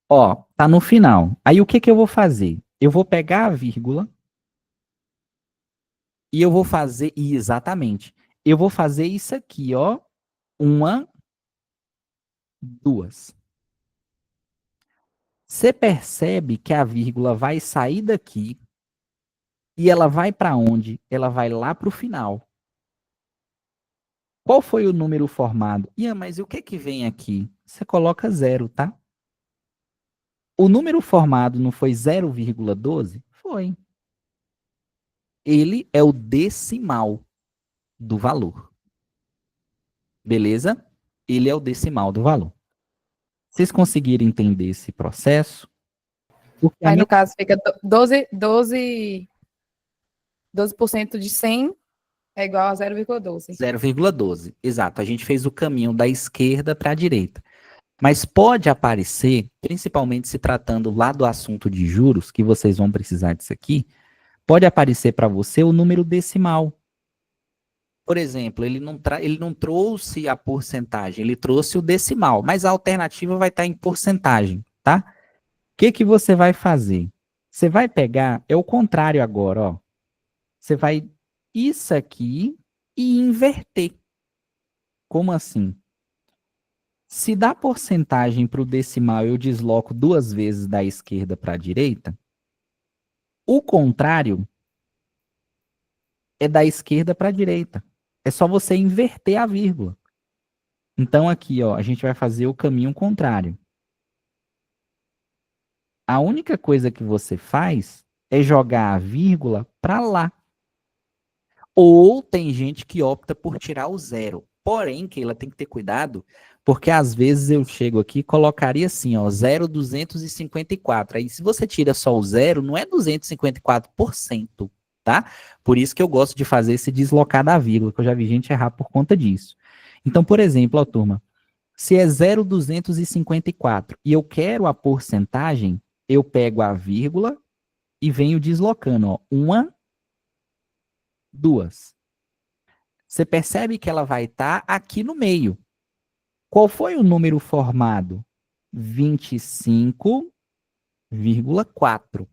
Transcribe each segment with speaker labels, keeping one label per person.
Speaker 1: Ó, tá no final. Aí o que que eu vou fazer? Eu vou pegar a vírgula e eu vou fazer, exatamente, eu vou fazer isso aqui, ó, uma, duas. Você percebe que a vírgula vai sair daqui e ela vai para onde? Ela vai lá para o final. Qual foi o número formado? Ian, mas o que que vem aqui? Você coloca zero, tá? O número formado não foi 0,12? Foi. Ele é o decimal do valor. Beleza? Ele é o decimal do valor. Vocês conseguiram entender esse processo? Porque a
Speaker 2: Aí,
Speaker 1: minha
Speaker 2: no caso, fica 12% de 100 é igual a 0,12.
Speaker 1: 0,12. Exato. A gente fez o caminho da esquerda para a direita. Mas pode aparecer, principalmente se tratando lá do assunto de juros, que vocês vão precisar disso aqui, pode aparecer para você o número decimal. Por exemplo, ele não trouxe a porcentagem, ele trouxe o decimal, mas a alternativa vai estar em porcentagem, tá? O que que você vai fazer? Você vai pegar, é o contrário agora, ó. Você vai isso aqui e inverter. Como assim? Se dá porcentagem para o decimal eu desloco duas vezes da esquerda para a direita, o contrário é da esquerda para a direita. É só você inverter a vírgula. Então aqui, ó, a gente vai fazer o caminho contrário. A única coisa que você faz é jogar a vírgula para lá. Ou tem gente que opta por tirar o zero. Porém, que ela tem que ter cuidado, porque às vezes eu chego aqui e colocaria assim, ó, 0,254. Aí se você tira só o zero, não é 254%, tá? Por isso que eu gosto de fazer esse deslocar da vírgula, que eu já vi gente errar por conta disso. Então, por exemplo, ó, turma, se é 0,254 e eu quero a porcentagem, eu pego a vírgula e venho deslocando, ó, uma, duas. Você percebe que ela vai estar aqui no meio. Qual foi o número formado? 25,4.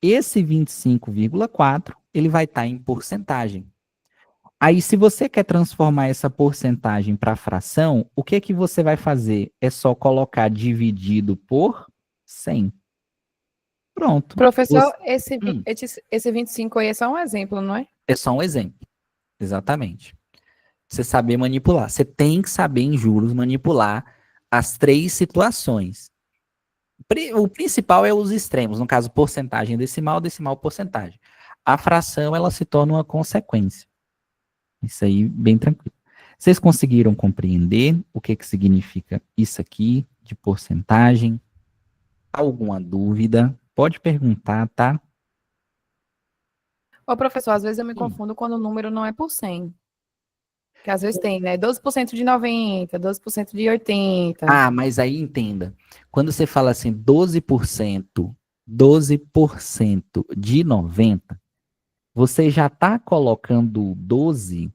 Speaker 1: Esse 25,4, ele vai estar em porcentagem. Aí, se você quer transformar essa porcentagem para fração, o que que você vai fazer? É só colocar dividido por 100. Pronto.
Speaker 2: Professor,
Speaker 1: Você-
Speaker 2: esse 25 aí é só um exemplo, não é?
Speaker 1: É só um exemplo. Exatamente. Você saber manipular. Você tem que saber em juros manipular as três situações. O principal é os extremos, no caso, porcentagem decimal, decimal porcentagem. A fração, ela se torna uma consequência. Isso aí, bem tranquilo. Vocês conseguiram compreender o que que significa isso aqui de porcentagem? Alguma dúvida? Pode perguntar, tá?
Speaker 2: Ô, professor, às vezes eu me
Speaker 1: Hum.
Speaker 2: confundo quando o número não é por 100. Que às vezes tem, né? 12% de 90, 12% de 80.
Speaker 1: Ah, mas aí entenda. Quando você fala assim, 12% de 90, você já está colocando 12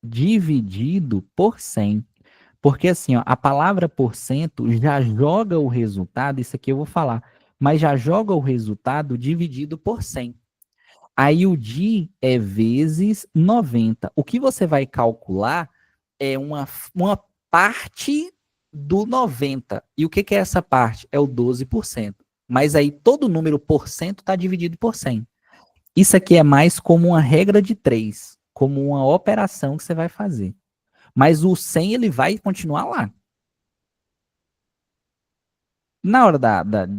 Speaker 1: dividido por 100. Porque assim, ó, a palavra porcento já joga o resultado, isso aqui eu vou falar, mas já joga o resultado dividido por 100. Aí o di é vezes 90. O que você vai calcular é uma parte do 90. E o que que é essa parte? É o 12%. Mas aí todo número por cento está dividido por 100. Isso aqui é mais como uma regra de 3, como uma operação que você vai fazer. Mas o 100 ele vai continuar lá. Na hora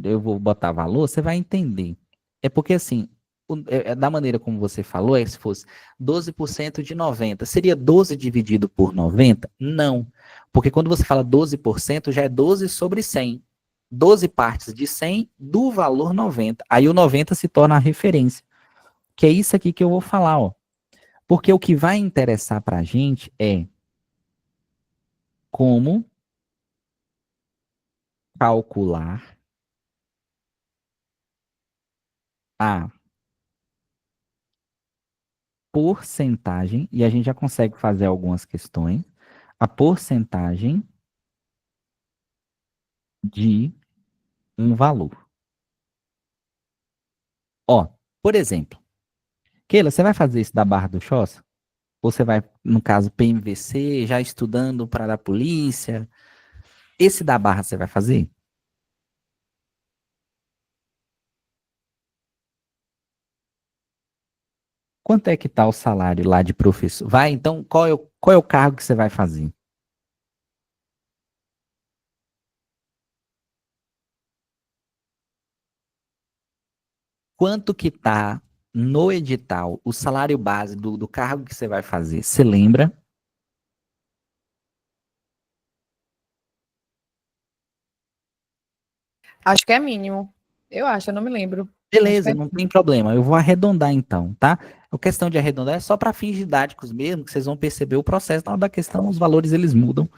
Speaker 1: eu vou botar valor, você vai entender. É porque assim, da maneira como você falou, é se fosse 12% de 90, seria 12 dividido por 90? Não. Porque quando você fala 12%, já é 12 sobre 100. 12 partes de 100 do valor 90. Aí o 90 se torna a referência. Que é isso aqui que eu vou falar, ó. Porque o que vai interessar pra gente é como calcular a porcentagem, e a gente já consegue fazer algumas questões, a porcentagem de um valor. Ó, por exemplo, Keila, você vai fazer isso da Barra do Choça? Ou você vai, no caso, PMVC, já estudando para a polícia? Esse da Barra você vai fazer? Quanto é que tá o salário lá de professor? Vai, então, qual é o cargo que você vai fazer? Quanto que tá no edital o salário base do cargo que você vai fazer? Você lembra?
Speaker 2: Acho que é mínimo. Eu acho, eu não me lembro. Acho que
Speaker 1: Beleza,
Speaker 2: é
Speaker 1: não tem problema. Eu vou arredondar então, tá? A questão de arredondar é só para fins didáticos mesmo, que vocês vão perceber o processo. Na hora da questão, os valores eles mudam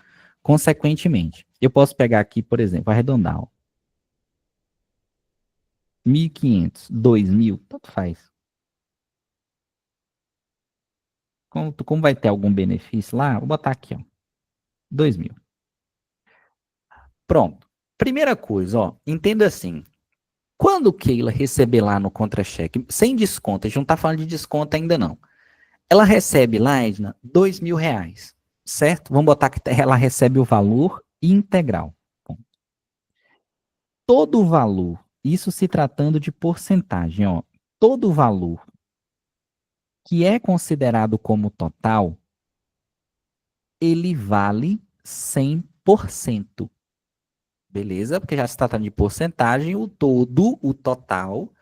Speaker 1: consequentemente. Eu posso pegar aqui, por exemplo, arredondar, ó, 1.500, 2.000, tanto faz. Como vai ter algum benefício lá, vou botar aqui, ó, 2.000. Pronto. Primeira coisa, ó, entenda assim. Quando Keila receber lá no contra-cheque, sem desconto, a gente não tá falando de desconto ainda não. Ela recebe lá, Edna, R$ 2.000, certo? Vamos botar que ela recebe o valor integral. Bom, todo o valor, isso se tratando de porcentagem, ó, todo o valor que é considerado como total, ele vale 100%. Beleza? Porque já se tratando de porcentagem, o todo, o total,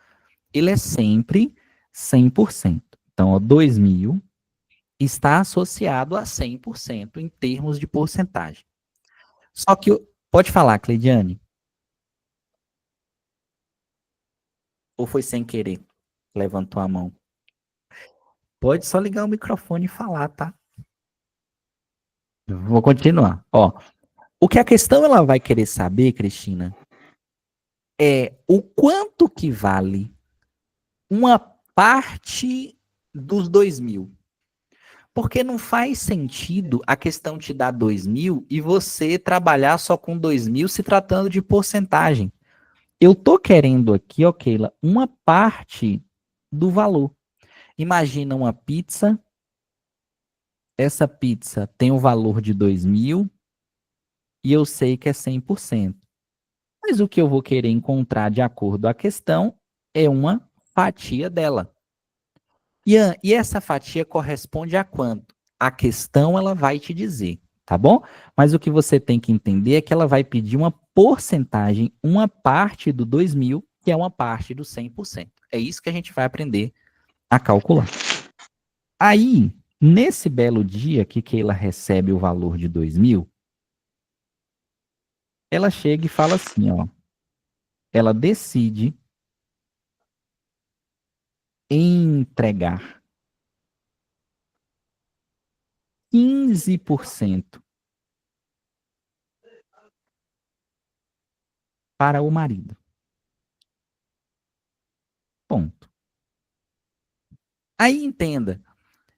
Speaker 1: ele é sempre 100%. Então, ó, 2.000 está associado a 100% em termos de porcentagem. Só que, pode falar, Cleidiane, ou foi sem querer? Levantou a mão. Pode só ligar o microfone e falar, tá? Vou continuar. Ó, o que a questão ela vai querer saber, Cristina, é o quanto que vale uma parte dos 2.000. Porque não faz sentido a questão te dar 2.000 e você trabalhar só com 2.000 se tratando de porcentagem. Eu tô querendo aqui, ó, Keila, uma parte do valor. Imagina uma pizza. Essa pizza tem o valor de 2.000 e eu sei que é 100%. Mas o que eu vou querer encontrar de acordo com a questão é uma fatia dela. Ian, e essa fatia corresponde a quanto? A questão ela vai te dizer, tá bom? Mas o que você tem que entender é que ela vai pedir uma porcentagem, uma parte do 2.000, que é uma parte do 100%. É isso que a gente vai aprender a calcular. Aí, nesse belo dia que Keila recebe o valor de 2.000, ela chega e fala assim, ó, ela decide entregar 15% para o marido. Ponto. Aí entenda,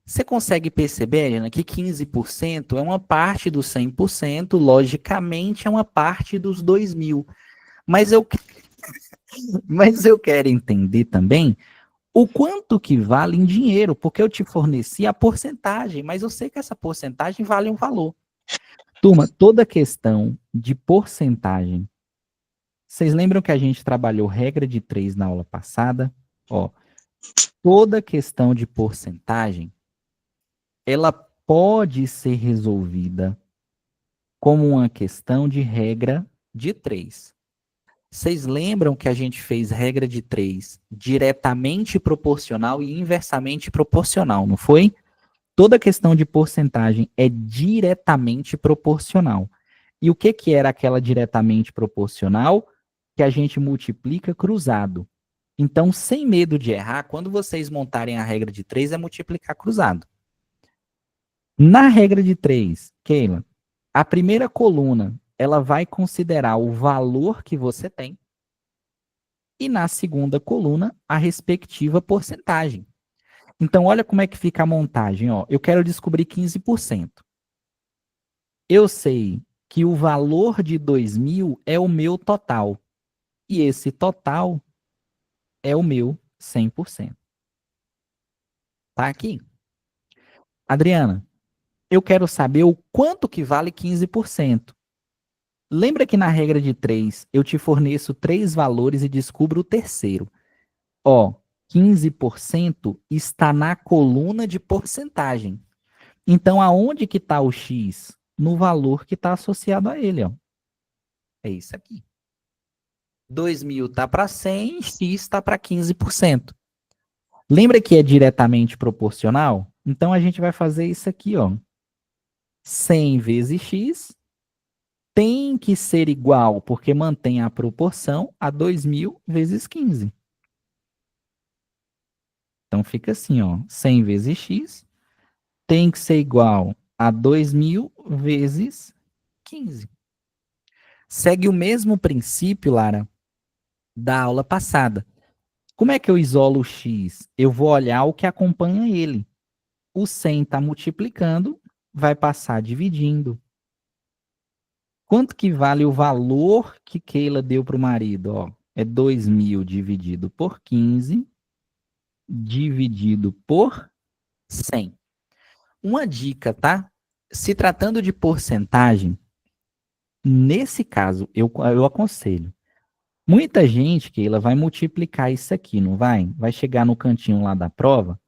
Speaker 1: você consegue perceber, Ana, que 15% é uma parte dos 100%, logicamente é uma parte dos 2.000. Mas eu, mas eu quero entender também o quanto que vale em dinheiro, porque eu te forneci a porcentagem, mas eu sei que essa porcentagem vale um valor. Turma, toda questão de porcentagem, vocês lembram que a gente trabalhou regra de 3 na aula passada? Ó, toda questão de porcentagem, ela pode ser resolvida como uma questão de regra de 3. Vocês lembram que a gente fez regra de 3 diretamente proporcional e inversamente proporcional, não foi? Toda questão de porcentagem é diretamente proporcional. E o que que era aquela diretamente proporcional? Que a gente multiplica cruzado. Então, sem medo de errar, quando vocês montarem a regra de 3, é multiplicar cruzado. Na regra de 3, Keila, a primeira coluna, ela vai considerar o valor que você tem. E na segunda coluna, a respectiva porcentagem. Então, olha como é que fica a montagem. Ó. Eu quero descobrir 15%. Eu sei que o valor de 2.000 é o meu total. E esse total é o meu 100%. Tá aqui. Adriana, eu quero saber o quanto que vale 15%. Lembra que na regra de 3 eu te forneço 3 valores e descubro o terceiro. Ó, 15% está na coluna de porcentagem. Então, aonde que está o X? No valor que está associado a ele, ó. É isso aqui. 2.000 está para 100, X está para 15%. Lembra que é diretamente proporcional? Então, a gente vai fazer isso aqui, ó. 100 vezes X tem que ser igual, porque mantém a proporção, a 2.000 vezes 15. Então, fica assim, ó. 100 vezes X tem que ser igual a 2.000 vezes 15. Segue o mesmo princípio, Lara, da aula passada. Como é que eu isolo o x? Eu vou olhar o que acompanha ele. O 100 está multiplicando, vai passar dividindo. Quanto que vale o valor que Keila deu para o marido? Ó, é 2.000 dividido por 15, dividido por 100. Uma dica, tá? Se tratando de porcentagem, nesse caso, eu aconselho. Muita gente, Keila, vai multiplicar isso aqui, não vai? Vai chegar no cantinho lá da prova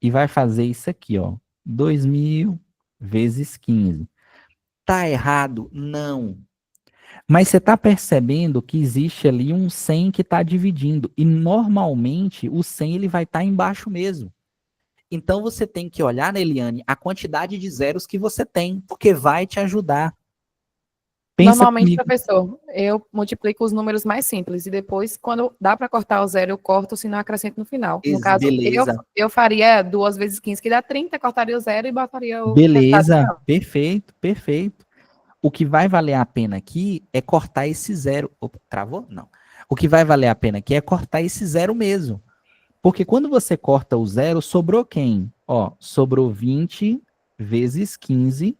Speaker 1: e vai fazer isso aqui, ó. 2.000 vezes 15. Tá errado? Não. Mas você está percebendo que existe ali um 100 que está dividindo. E normalmente o 100 ele vai estar embaixo mesmo. Então você tem que olhar, né, Eliane, a quantidade de zeros que você tem, porque vai te ajudar. Pensa
Speaker 2: Normalmente,
Speaker 1: comigo.
Speaker 2: professor, eu multiplico os números mais simples e depois, quando dá para cortar o zero, eu corto, se não acrescento no final. No caso,
Speaker 1: Beleza.
Speaker 2: eu faria 2 vezes 15, que dá 30, cortaria o zero e botaria o resultado no
Speaker 1: Beleza.
Speaker 2: final.
Speaker 1: Perfeito, perfeito. O que vai valer a pena aqui é cortar esse zero. Opa, travou? Não. O que vai valer a pena aqui é cortar esse zero mesmo. Porque quando você corta o zero, sobrou quem? Ó, sobrou 20 vezes 15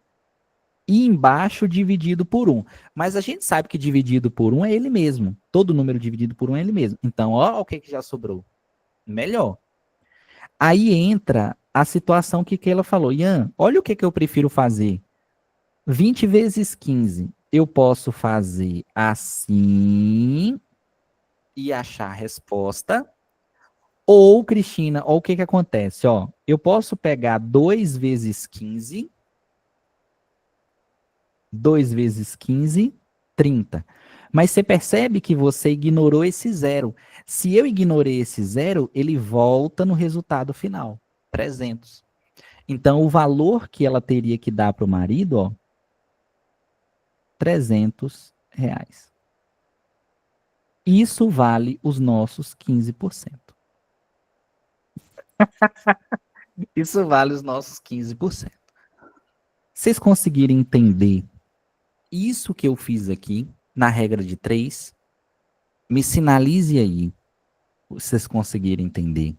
Speaker 1: e embaixo dividido por 1. Mas a gente sabe que dividido por 1 é ele mesmo. Todo número dividido por 1 é ele mesmo. Então, ó, o que que já sobrou? Melhor. Aí entra a situação que Keila falou. Ian, olha o que que eu prefiro fazer. 20 vezes 15. Eu posso fazer assim e achar a resposta. Ou, Cristina, ó, o que que acontece? Ó, eu posso pegar 2 vezes 15, 2 vezes 15, 30. Mas você percebe que você ignorou esse zero. Se eu ignorei esse zero, ele volta no resultado final, 300. Então, o valor que ela teria que dar para o marido, ó, R$ 300. Isso vale os nossos 15%. Isso vale os nossos 15%. Vocês conseguirem entender isso que eu fiz aqui, na regra de 3, me sinalize aí, se vocês conseguirem entender.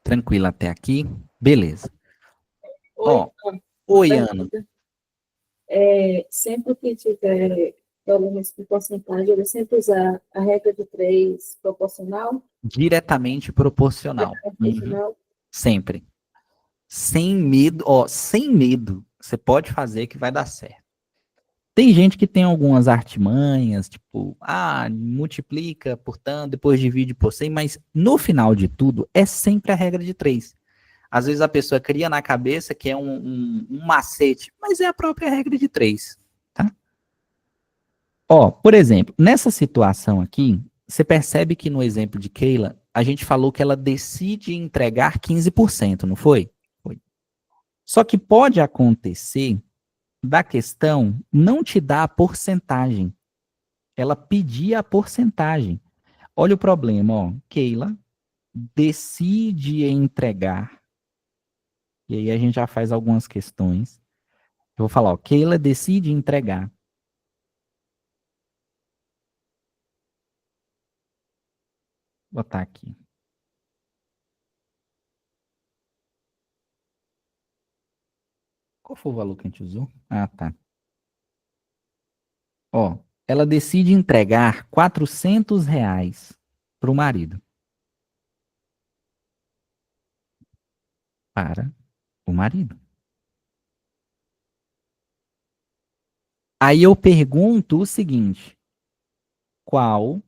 Speaker 1: Tranquilo até aqui? Beleza.
Speaker 3: Oi,
Speaker 1: Ó,
Speaker 3: uma
Speaker 1: oi, Ana.
Speaker 3: pergunta. Sempre que tiver problemas com porcentagem, eu vou sempre usar a regra de 3 proporcional,
Speaker 1: Diretamente proporcional. Uhum.
Speaker 3: proporcional.
Speaker 1: Sempre. Sem medo, ó, sem medo. Você pode fazer que vai dar certo. Tem gente que tem algumas artimanhas, tipo, multiplica por tanto, depois divide por 100, mas no final de tudo é sempre a regra de 3. Às vezes a pessoa cria na cabeça que é um macete, mas é a própria regra de 3, tá? Ó, por exemplo, nessa situação aqui, você percebe que no exemplo de Keila, a gente falou que ela decide entregar 15%, não foi? Foi. Só que pode acontecer da questão não te dar a porcentagem. Ela pedia a porcentagem. Olha o problema, ó. Keila decide entregar. E aí a gente já faz algumas questões. Eu vou falar, ó, Keila decide entregar. Vou botar aqui. Qual foi o valor que a gente usou? Ah, tá. Ó, ela decide entregar R$ 400 para o marido. Para o marido. Aí eu pergunto o seguinte: qual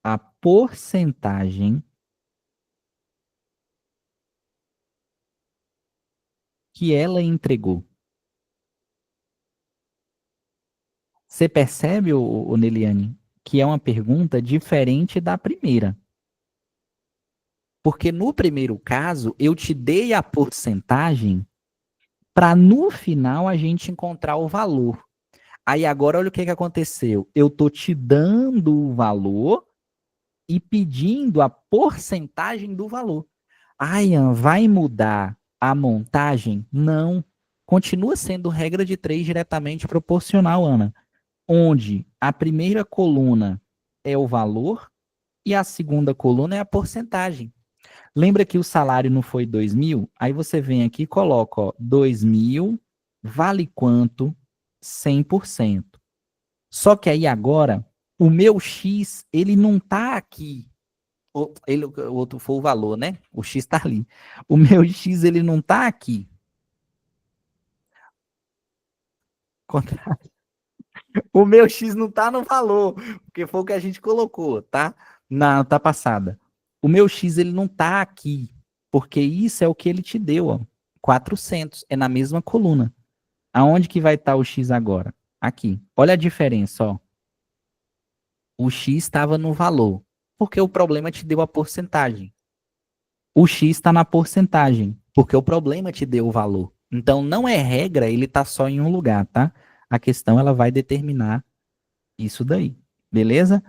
Speaker 1: a porcentagem que ela entregou? Você percebe, ô Neliane, que é uma pergunta diferente da primeira? Porque no primeiro caso, eu te dei a porcentagem para no final a gente encontrar o valor. Aí agora olha o que que aconteceu. Eu tô te dando o valor e pedindo a porcentagem do valor. Ah, Ian, vai mudar a montagem? Não. Continua sendo regra de 3 diretamente proporcional, Ana. Onde a primeira coluna é o valor e a segunda coluna é a porcentagem. Lembra que o salário não foi 2.000? Aí você vem aqui e coloca, ó, 2.000 vale quanto? 100%. Só que aí agora, o meu X, ele não tá aqui. O outro foi o valor, né? O X tá ali. O meu X, ele não tá aqui. O meu X não tá no valor, porque foi o que a gente colocou, tá? Tá passada. O meu X, ele não tá aqui, porque isso é o que ele te deu, ó. 400, é na mesma coluna. Aonde que vai estar o X agora? Aqui. Olha a diferença, ó. O X estava no valor, porque o problema te deu a porcentagem. O X está na porcentagem, porque o problema te deu o valor. Então, não é regra, ele está só em um lugar, tá? A questão, ela vai determinar isso daí, beleza?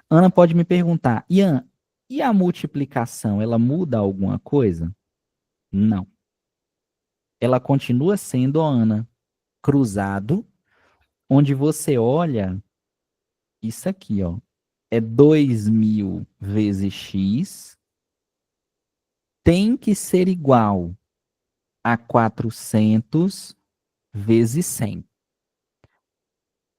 Speaker 1: Ana pode me perguntar, Ian, e a multiplicação, ela muda alguma coisa? Não. Ela continua sendo, ó, Ana, cruzado, onde você olha isso aqui, ó. É 2.000 vezes x tem que ser igual a 400 vezes 100.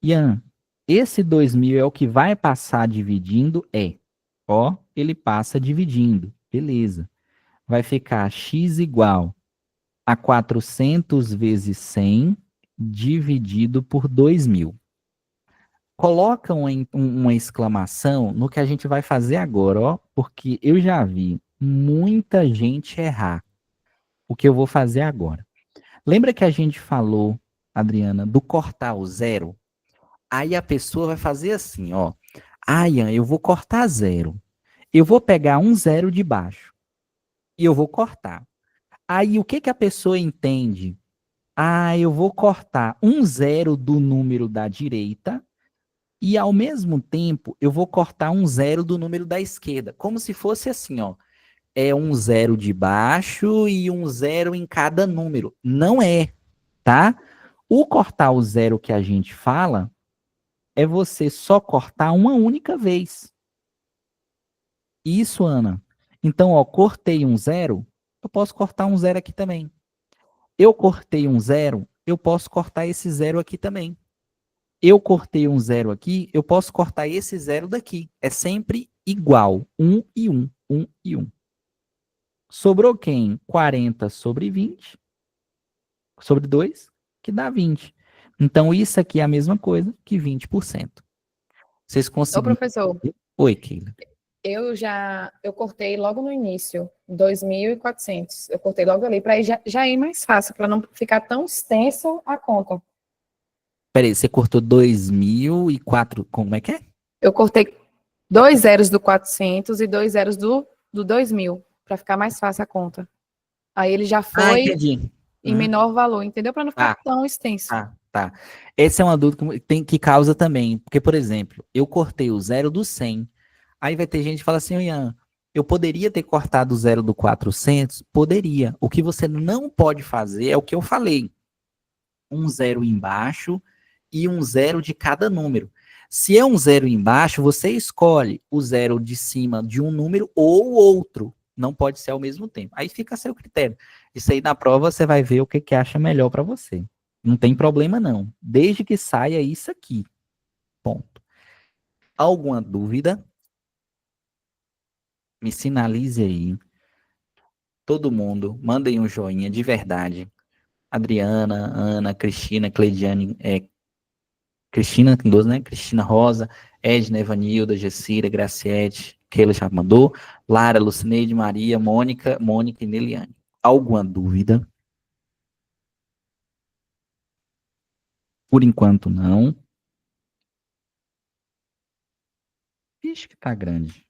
Speaker 1: Ian, esse 2.000 é o que vai passar dividindo? É. Ó, ele passa dividindo. Beleza. Vai ficar x igual a 400 vezes 100 dividido por 2.000. Coloca uma exclamação no que a gente vai fazer agora, ó, porque eu já vi muita gente errar o que eu vou fazer agora. Lembra que a gente falou, Adriana, do cortar o zero? Aí a pessoa vai fazer assim, ó. Ah, Ian, eu vou cortar zero. Eu vou pegar um zero de baixo e eu vou cortar. Aí o que que a pessoa entende? Ah, eu vou cortar um zero do número da direita e ao mesmo tempo eu vou cortar um zero do número da esquerda, como se fosse assim, ó. É um zero de baixo e um zero em cada número. Não é, tá? O cortar o zero que a gente fala é você só cortar uma única vez. Isso, Ana. Então, ó, cortei um zero, eu posso cortar um zero aqui também. Eu cortei um zero, eu posso cortar esse zero aqui também. Eu cortei um zero aqui, eu posso cortar esse zero daqui. É sempre igual. 1 e 1. 1 e 1. Sobrou quem? 40 sobre 20, sobre 2, que dá 20. Então, isso aqui é a mesma coisa que 20%. Vocês
Speaker 2: Ô,
Speaker 1: conseguiram?
Speaker 2: professor,
Speaker 1: Oi, Keila.
Speaker 2: eu cortei logo no início, 2.400. Eu cortei logo ali, para já ir mais fácil, para não ficar tão extenso a conta.
Speaker 1: Peraí, você cortou 2.004, como é que é?
Speaker 2: Eu cortei 2 zeros do 400 e 2 zeros do 2.000, para ficar mais fácil a conta. Aí ele já foi
Speaker 1: Entendi.
Speaker 2: em menor valor, entendeu? Para não ficar
Speaker 1: Tá,
Speaker 2: tão extenso.
Speaker 1: tá. Essa é uma dúvida que causa também. Porque, por exemplo, eu cortei o zero do 100. Aí vai ter gente que fala assim, Ian, eu poderia ter cortado o zero do 400? Poderia. O que você não pode fazer é o que eu falei. Um zero embaixo e um zero de cada número. Se é um zero embaixo, você escolhe o zero de cima de um número ou outro. Não pode ser ao mesmo tempo. Aí fica a seu critério. Isso aí na prova você vai ver o que acha melhor para você. Não tem problema não. Desde que saia isso aqui. Ponto. Alguma dúvida? Me sinalize aí. Todo mundo, mandem um joinha de verdade. Adriana, Ana, Cristina, Cleidiane, Cristina, tem 12, né? Cristina Rosa, Edna, Evanilda, Gessira, Graciete, Keila já mandou, Lara, Lucineide, Maria, Mônica e Neliane. Alguma dúvida? Por enquanto, não. Vixe, que tá grande.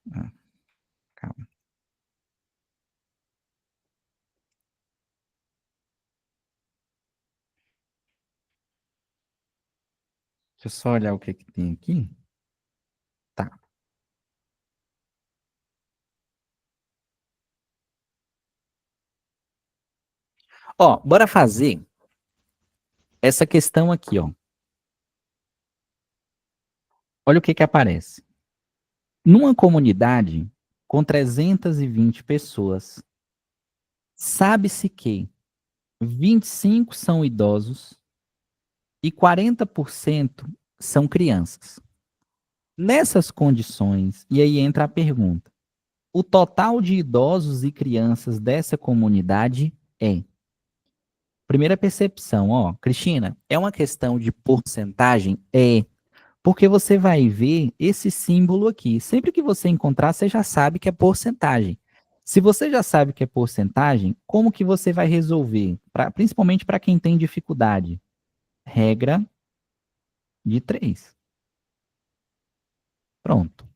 Speaker 1: Calma. Deixa eu só olhar o que tem aqui. Tá. Ó, bora fazer essa questão aqui, ó. Olha o que aparece. Numa comunidade com 320 pessoas, sabe-se que 25 são idosos e 40% são crianças. Nessas condições, e aí entra a pergunta, o total de idosos e crianças dessa comunidade é. Primeira percepção, ó, Cristina, é uma questão de porcentagem? É. Porque você vai ver esse símbolo aqui. Sempre que você encontrar, você já sabe que é porcentagem. Se você já sabe que é porcentagem, como que você vai resolver? Principalmente para quem tem dificuldade. Regra de 3. Pronto.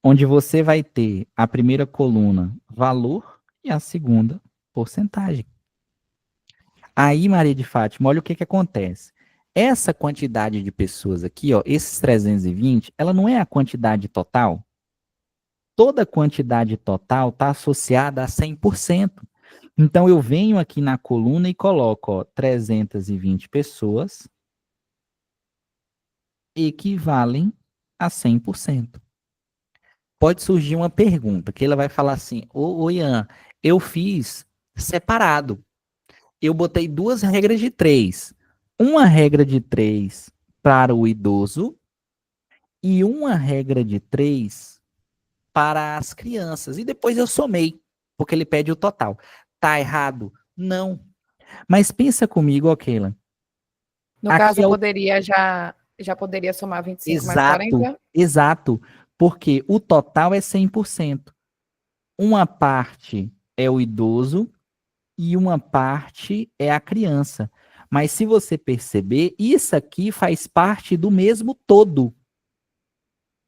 Speaker 1: Onde você vai ter a primeira coluna valor e a segunda porcentagem. Aí, Maria de Fátima, olha o que acontece. Essa quantidade de pessoas aqui, ó, esses 320, ela não é a quantidade total. Toda quantidade total está associada a 100%. Então, eu venho aqui na coluna e coloco, ó, 320 pessoas equivalem a 100%. Pode surgir uma pergunta, que ela vai falar assim, ô Ian, eu fiz separado. Eu botei 2 regras de 3. Uma regra de 3 para o idoso e uma regra de 3 para as crianças. E depois eu somei, porque ele pede o total. Tá errado? Não. Mas pensa comigo, ó, Keila.
Speaker 2: No caso, eu poderia já poderia somar 25 mais 40?
Speaker 1: Exato. Porque o total é 100%. Uma parte é o idoso e uma parte é a criança. Mas se você perceber, isso aqui faz parte do mesmo todo.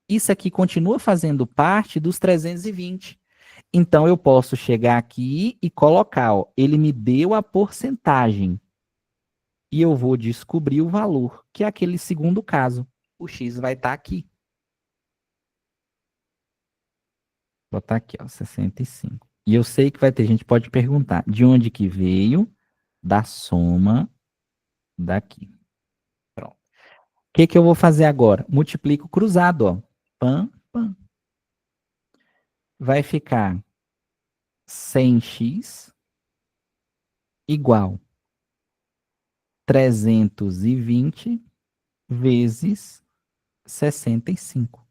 Speaker 1: Isso aqui continua fazendo parte dos 320. Então, eu posso chegar aqui e colocar, ó, ele me deu a porcentagem. E eu vou descobrir o valor, que é aquele segundo caso. O X vai estar aqui. Vou botar aqui, ó, 65. E eu sei que vai ter gente que pode perguntar, de onde que veio? Da soma daqui. Pronto. O que eu vou fazer agora? Multiplico cruzado, ó. Pam, pam. Vai ficar 100x igual 320 vezes 65.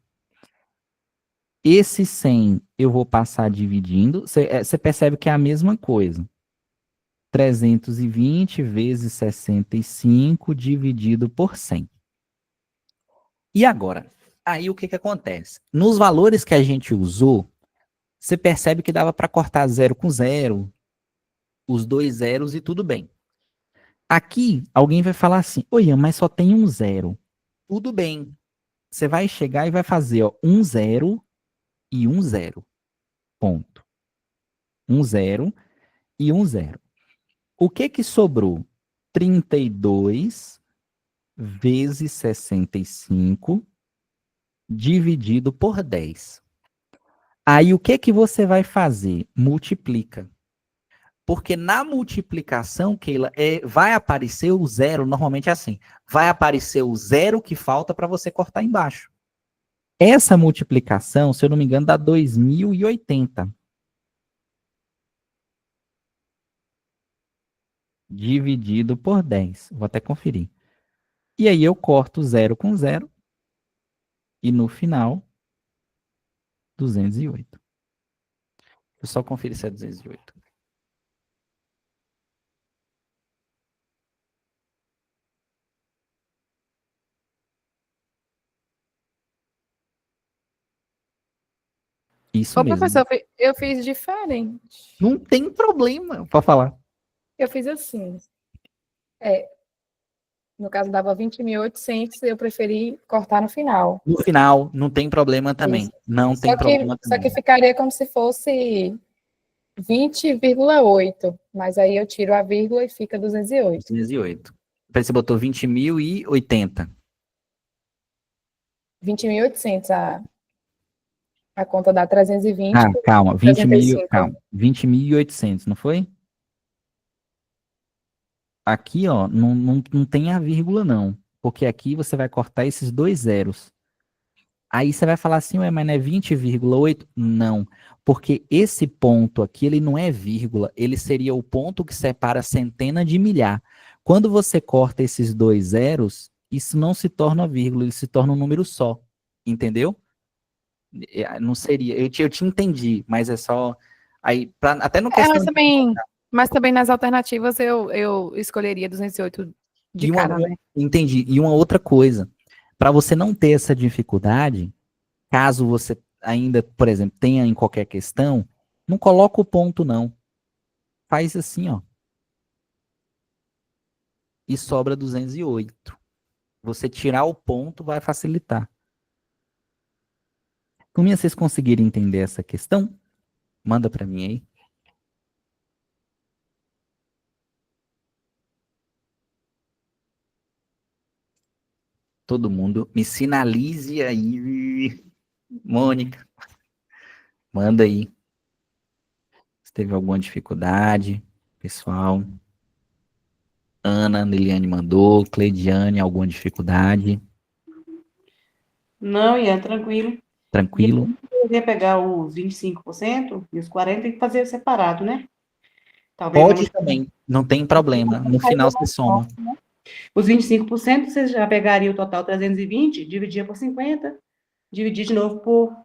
Speaker 1: Esse 100 eu vou passar dividindo. Você percebe que é a mesma coisa. 320 vezes 65 dividido por 100. E agora? Aí o que acontece? Nos valores que a gente usou, você percebe que dava para cortar 0 com 0, os 2 zeros e tudo bem. Aqui, alguém vai falar assim, oi, mas só tem um 0. Tudo bem. Você vai chegar e vai fazer, ó, 1 0 e 1 0. Ponto. 1 0 e 1 0. O que sobrou? 32 vezes 65 dividido por 10. Aí o que você vai fazer? Multiplica. Porque na multiplicação, Keila, vai aparecer o 0, normalmente é assim, vai aparecer o 0 que falta para você cortar embaixo. Essa multiplicação, se eu não me engano, dá 2080. dividido por 10. Vou até conferir. E aí eu corto 0 com 0 e no final, 208. Eu só confiro se é 208. Isso
Speaker 2: Ô,
Speaker 1: mesmo.
Speaker 2: professor, eu fiz diferente.
Speaker 1: Não tem problema para falar.
Speaker 2: Eu fiz assim. É, no caso, dava 20.800, eu preferi cortar no final.
Speaker 1: No final, não tem problema
Speaker 2: Isso.
Speaker 1: também. Não tem problema
Speaker 2: Só que
Speaker 1: também.
Speaker 2: ficaria como se fosse 20,8, mas aí eu tiro a vírgula e fica 208.
Speaker 1: 208. Você botou 20.080.
Speaker 2: 20.800 a conta dá 320
Speaker 1: Ah,
Speaker 2: por
Speaker 1: calma. 20 mil,
Speaker 2: 65.
Speaker 1: calma. 20.800, não foi? Aqui, ó, não tem a vírgula, não. Porque aqui você vai cortar esses dois zeros. Aí você vai falar assim, ué, mas não é 20,8? Não, porque esse ponto aqui, ele não é vírgula, ele seria o ponto que separa centena de milhar. Quando você corta esses dois zeros, isso não se torna vírgula, ele se torna um número só, entendeu? Não seria, eu te entendi, mas é só, aí, até no
Speaker 2: É,
Speaker 1: questão de...
Speaker 2: mas também nas alternativas eu escolheria 208 de
Speaker 1: E uma,
Speaker 2: cara, né?
Speaker 1: entendi, e uma outra coisa, para você não ter essa dificuldade, caso você ainda, por exemplo, tenha em qualquer questão, não coloca o ponto, não. Faz assim, ó. E sobra 208. Você tirar o ponto vai facilitar. Como vocês conseguirem entender essa questão? Manda para mim aí. Todo mundo me sinalize aí. Mônica, manda aí. Se teve alguma dificuldade, pessoal. Ana, Neliane mandou. Cleidiane, alguma dificuldade?
Speaker 4: Não, Ian, tranquilo. E aí,
Speaker 1: Tranquilo?
Speaker 4: eu ia pegar os 25% e os 40% tem que fazer separado, né? Talvez
Speaker 1: Pode
Speaker 4: vamos.
Speaker 1: também, não tem problema. No final você soma.
Speaker 4: Os 25% você já pegaria o total 320, dividia por 50, dividir de novo por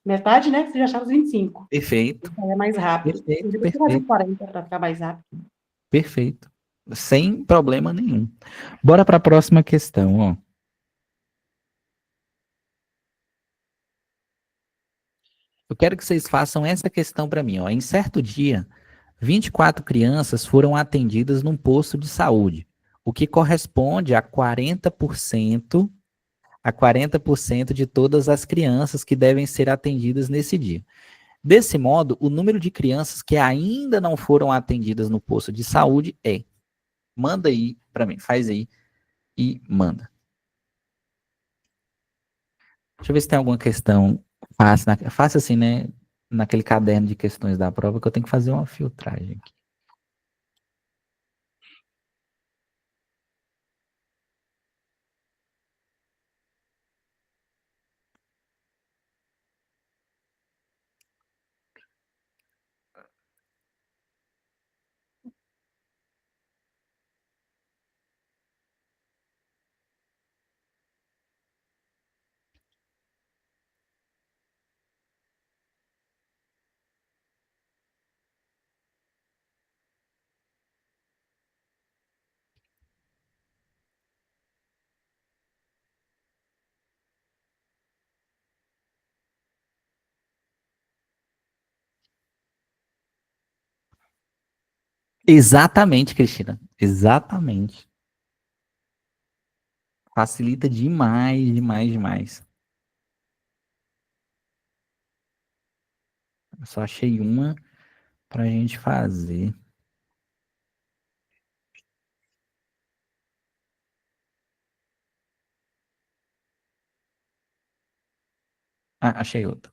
Speaker 4: metade, né? Você já achava os 25.
Speaker 1: Perfeito,
Speaker 4: Então é mais rápido.
Speaker 1: perfeito,
Speaker 4: Depois você fazer
Speaker 1: perfeito,
Speaker 4: 40 para ficar mais rápido.
Speaker 1: perfeito. Sem problema nenhum. Bora para a próxima questão, ó. Eu quero que vocês façam essa questão para mim, ó. Em certo dia, 24 crianças foram atendidas num posto de saúde, o que corresponde a 40% de todas as crianças que devem ser atendidas nesse dia. Desse modo, o número de crianças que ainda não foram atendidas no posto de saúde é. Manda aí para mim, faz aí e manda. Deixa eu ver se tem alguma questão fácil, fácil assim, né? Naquele caderno de questões da prova que eu tenho que fazer uma filtragem aqui. Exatamente, Cristina. Exatamente. Facilita demais, demais, demais. Eu só achei uma pra gente fazer. Ah, achei outra.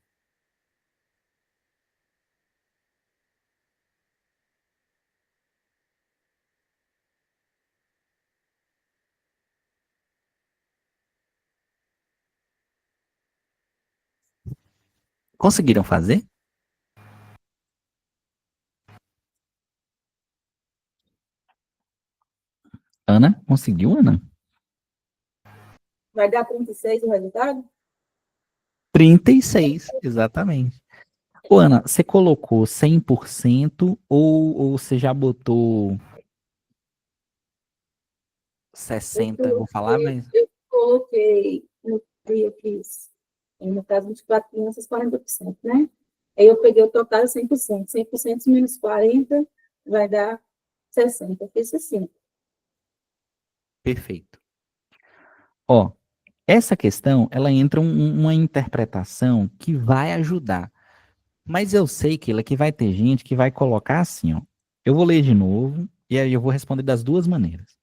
Speaker 1: Conseguiram fazer? Ana, conseguiu, Ana?
Speaker 3: Vai dar 36 o resultado?
Speaker 1: 36, exatamente. Ô, Ana, você colocou 100% ou você já botou 60? Vou falar, mas
Speaker 3: Eu coloquei no que eu fiz, no caso, 24 crianças, 40%, né? Aí eu peguei o total de 100%. 100% menos 40 vai dar 60. Eu fiz assim.
Speaker 1: perfeito. Ó, essa questão, ela entra uma interpretação que vai ajudar. Mas eu sei, Keila, que vai ter gente que vai colocar assim, ó. Eu vou ler de novo e aí eu vou responder das duas maneiras.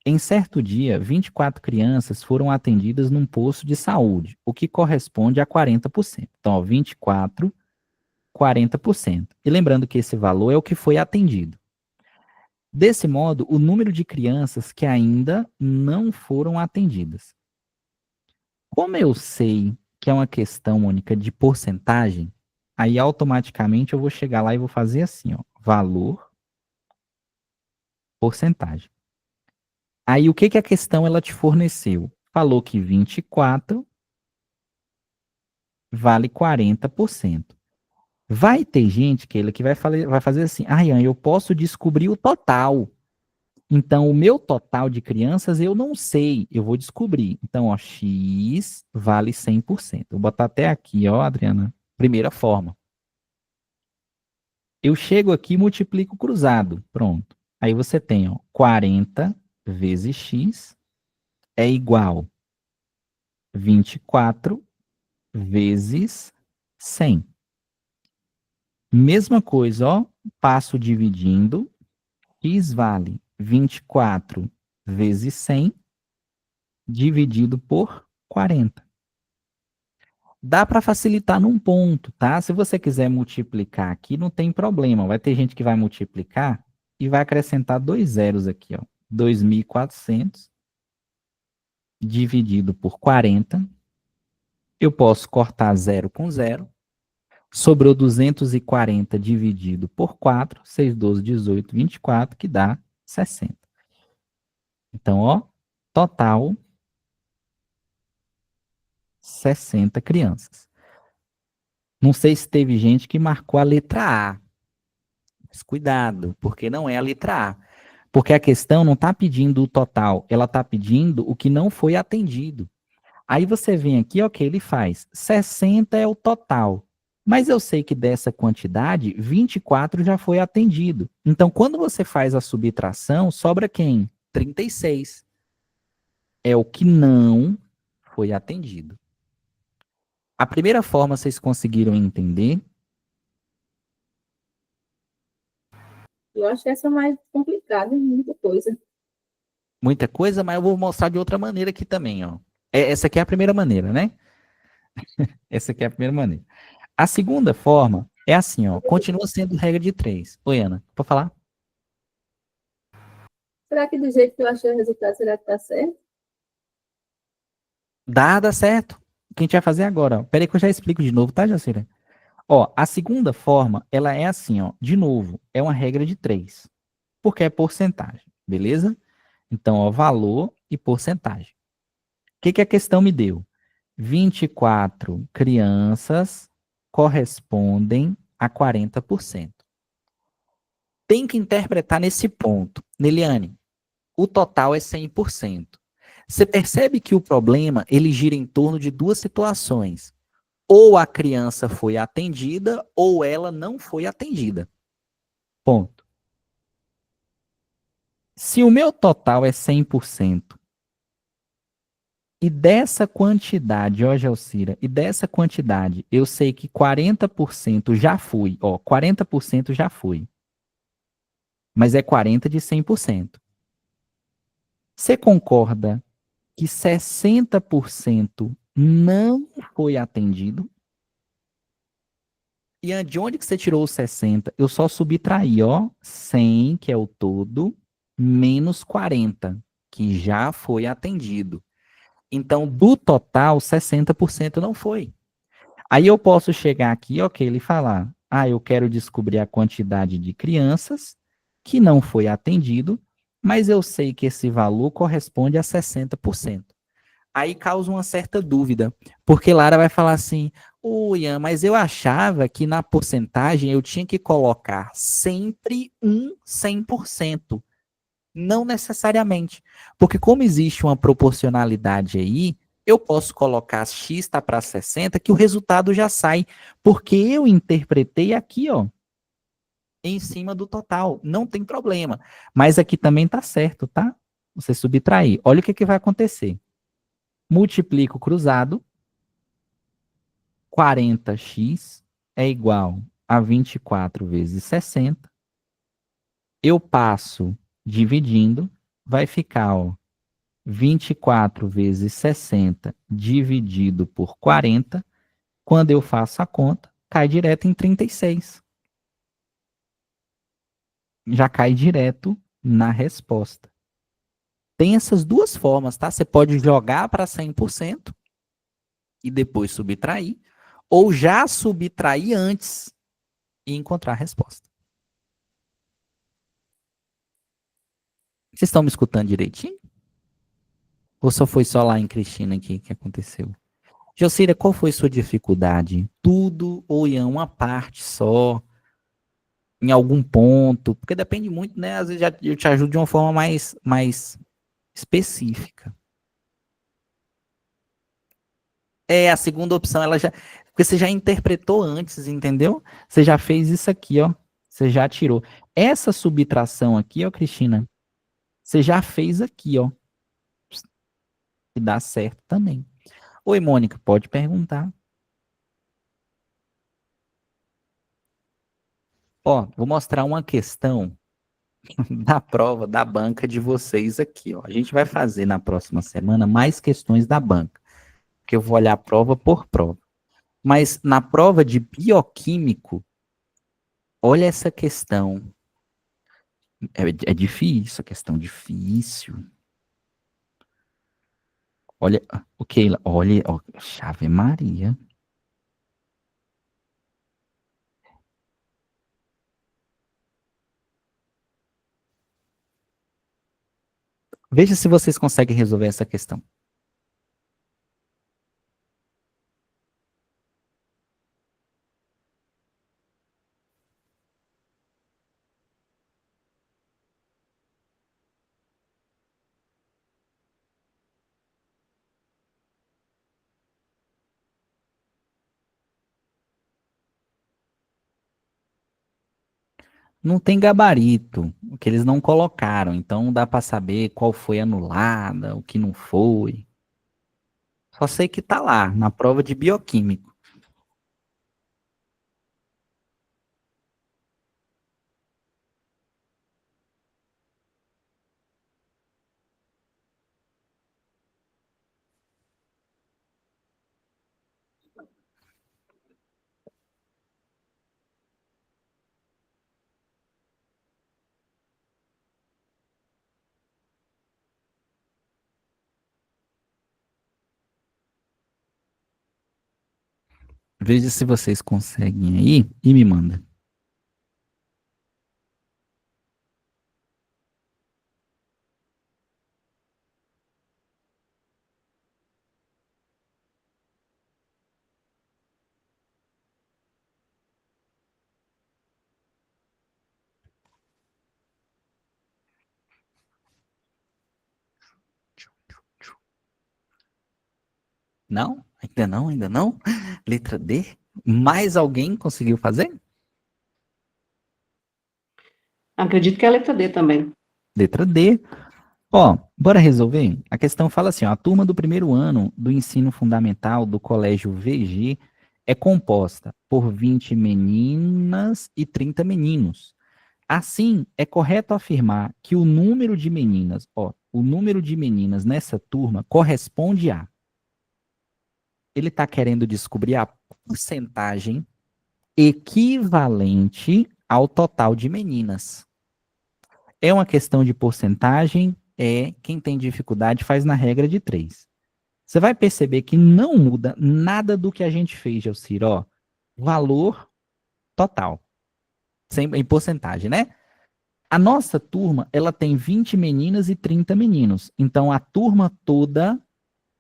Speaker 1: Em certo dia, 24 crianças foram atendidas num posto de saúde, o que corresponde a 40%. Então, ó, 24, 40%. E lembrando que esse valor é o que foi atendido. Desse modo, o número de crianças que ainda não foram atendidas. Como eu sei que é uma questão, Mônica, de porcentagem, aí automaticamente eu vou chegar lá e vou fazer assim, ó, valor, porcentagem. Aí o que que a questão ela te forneceu? Falou que 24 vale 40%. Vai ter gente que vai fazer assim, ah, Ian, eu posso descobrir o total. Então, o meu total de crianças eu não sei, eu vou descobrir. Então, ó, X vale 100%. Vou botar até aqui, ó, Adriana, primeira forma. Eu chego aqui e multiplico cruzado, pronto. Aí você tem, ó, 40 vezes X é igual 24 vezes 100. Mesma coisa, ó, passo dividindo, X vale 24 vezes 100 dividido por 40. Dá para facilitar num ponto, tá? Se você quiser multiplicar aqui, não tem problema. Vai ter gente que vai multiplicar e vai acrescentar 2 zeros aqui, ó. 2.400 dividido por 40. Eu posso cortar 0 com 0. Sobrou 240 dividido por 4. 6, 12, 18, 24, que dá 60. Então, ó, total 60 crianças. Não sei se teve gente que marcou a letra A. Mas cuidado, porque não é a letra A. Porque a questão não está pedindo o total, ela está pedindo o que não foi atendido. Aí você vem aqui, ok, ele faz 60 é o total. Mas eu sei que dessa quantidade, 24 já foi atendido. Então, quando você faz a subtração, sobra quem? 36. É o que não foi atendido. A primeira forma vocês conseguiram entender?
Speaker 3: Eu acho essa mais complicada, muita coisa.
Speaker 1: Muita coisa, mas eu vou mostrar de outra maneira aqui também, ó. Essa aqui é a primeira maneira, né? Essa aqui é a primeira maneira. A segunda forma é assim, ó. Continua sendo regra de 3. Oi, Ana, pode falar?
Speaker 3: Será que do jeito que eu achei o resultado, será que tá certo?
Speaker 1: Dá certo. O que a gente vai fazer agora, ó. Peraí que eu já explico de novo, tá, Jacira? Ó, a segunda forma, ela é assim, ó. De novo, é uma regra de 3. Porque é porcentagem, beleza? Então, ó, valor e porcentagem. O que que a questão me deu? 24 crianças correspondem a 40%. Tem que interpretar nesse ponto. Neliane, o total é 100%. Você percebe que o problema, ele gira em torno de duas situações. Ou a criança foi atendida, ou ela não foi atendida. Ponto. Se o meu total é 100%, e dessa quantidade, ó, Gelcira, e dessa quantidade, eu sei que 40% já foi, ó, 40% já foi. Mas é 40 de 100%. Você concorda que 60% não foi atendido? E de onde que você tirou os 60? Eu só subtraí, ó, 100, que é o todo, menos 40, que já foi atendido. Então, do total, 60% não foi. Aí eu posso chegar aqui, ok, ele falar, ah, eu quero descobrir a quantidade de crianças que não foi atendido mas eu sei que esse valor corresponde a 60%. Aí causa uma certa dúvida, porque Lara vai falar assim, ô Ian, mas eu achava que na porcentagem eu tinha que colocar sempre um 100%. Não necessariamente, porque como existe uma proporcionalidade aí, eu posso colocar x está para 60, que o resultado já sai, porque eu interpretei aqui, ó, em cima do total, não tem problema. Mas aqui também tá certo, tá? Você subtrair. Olha o que que vai acontecer. Multiplico cruzado, 40x é igual a 24 vezes 60. Eu passo dividindo, vai ficar, ó, 24 vezes 60 dividido por 40. Quando eu faço a conta, cai direto em 36. Já cai direto na resposta. Tem essas duas formas, tá? Você pode jogar para 100% e depois subtrair, ou já subtrair antes e encontrar a resposta. Vocês estão me escutando direitinho? Ou só foi só lá em Cristina aqui que aconteceu? Jocira, qual foi sua dificuldade? Tudo ou em uma parte só? Em algum ponto? Porque depende muito, né? Às vezes eu te ajudo de uma forma mais específica. É, a segunda opção, ela já. Porque você já interpretou antes, entendeu? Você já fez isso aqui, ó. Você já tirou. Essa subtração aqui, ó, Cristina, você já fez aqui, ó. E dá certo também. Oi, Mônica, pode perguntar. Ó, vou mostrar uma questão da prova da banca de vocês aqui, ó. A gente vai fazer na próxima semana mais questões da banca, porque eu vou olhar prova por prova. Mas na prova de bioquímico, olha essa questão. É difícil, a questão difícil. Olha, o Keila, olha, ó, Ave Maria. Veja se vocês conseguem resolver essa questão. Não tem gabarito, o que eles não colocaram, então dá para saber qual foi anulada, o que não foi. Só sei que tá lá, na prova de bioquímico. Veja se vocês conseguem aí e me manda. Não? Ainda não? Ainda não? Letra D? Mais alguém conseguiu fazer?
Speaker 4: Acredito que é a letra D também.
Speaker 1: Letra D. Ó, bora resolver? A questão fala assim, ó, a turma do primeiro ano do ensino fundamental do colégio VG é composta por 20 meninas e 30 meninos. Assim, é correto afirmar que o número de meninas, ó, o número de meninas nessa turma corresponde a. Ele está querendo descobrir a porcentagem equivalente ao total de meninas. É uma questão de porcentagem, quem tem dificuldade faz na regra de 3. Você vai perceber que não muda nada do que a gente fez, Gelcir, ó, valor total, em porcentagem, né? A nossa turma, ela tem 20 meninas e 30 meninos. Então, a turma toda,